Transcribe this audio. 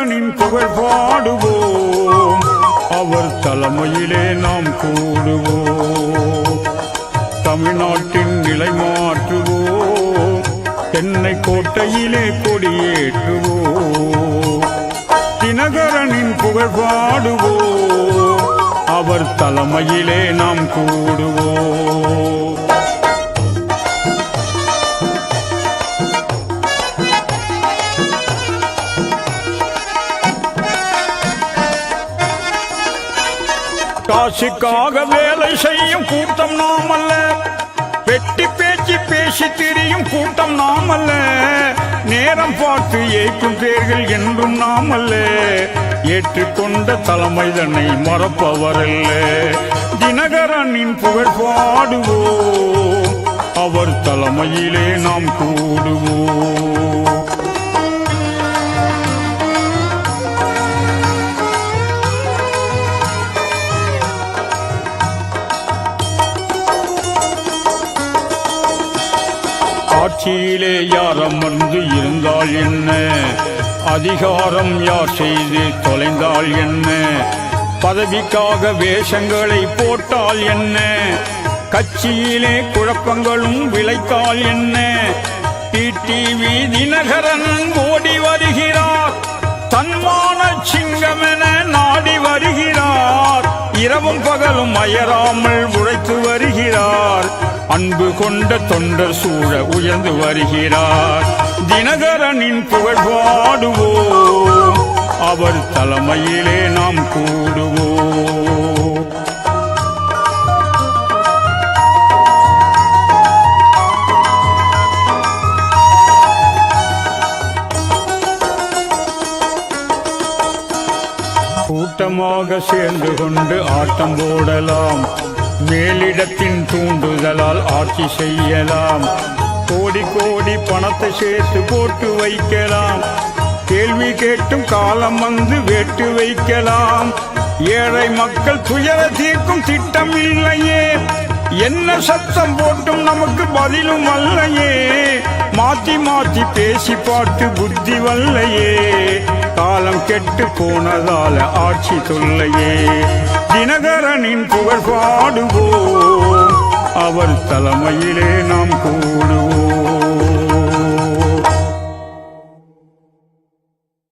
தினகரனின் புகழ் பாடுவோம், அவர் தலைமையிலே நாம் கூடுவோம். தமிழ்நாட்டின் நிலை மாற்றுவோம், தென்னை கோட்டையிலே கொடியேற்றுவோம். தினகரனின் புகழ் பாடுவோம், அவர் தலைமையிலே நாம் கூடுவோம். காசுக்காக வேலை செய்யும் கூட்டம் நாமல்ல, வெட்டி பேச்சு பேசி திரியும் கூட்டம் நாமல்ல, நேரம் பார்த்து ஏற்கும் பேர்கள் என்றும் நாமல்ல, ஏற்றுக்கொண்ட தலைமை தன்னை மறப்பவரல்ல. தினகரனின் புகழ் பாடுவோம், அவர் தலைமையிலே நாம் கூடுவோம். ஆட்சியிலே யார் அமர்ந்து இருந்தால் என்ன, அதிகாரம் யார் செய்து தொலைந்தால் என்ன, பதவிக்காக வேஷங்களை போட்டால் என்ன, கட்சியிலே குழப்பங்களும் விளைத்தால் என்ன, டிடிவி தினகரன் ஓடி வருகிறார், தன்மான சிங்கமென நாடி வருகிறார், இரவும் பகலும் அயராமல் உழைத்து வருகிறார், அன்பு கொண்ட தொண்டர் சூழ உயர்ந்து வருகிறார். தினகரனின் புகழ் பாடுவோம், அவர் தலைமையிலே நாம் கூடுவோம். கூட்டமாக சேர்ந்து கொண்டு ஆட்டம் போடலாம், மேலிடத்தின் தூண்டுதலால் ஆட்சி செய்யலாம், கோடி கோடி பணத்தை சேர்த்து போட்டு வைக்கலாம், கேள்வி கேட்டும் காலம் வந்து வேட்டு வைக்கலாம், ஏழை மக்கள் துயர தீர்க்கும் திட்டம் இல்லையே, என்ன சத்தம் போட்டும் நமக்கு பதிலும் அல்லையே, மாத்தி மாத்தி பேசி பாட்டு புத்தி வல்லையே, காலம் கெட்டு போனதால ஆட்சி தொல்லையே. தினகரனின் புகழ் பாடுவோம், அவர் தலைமையிலே நாம் கூடுவோம்.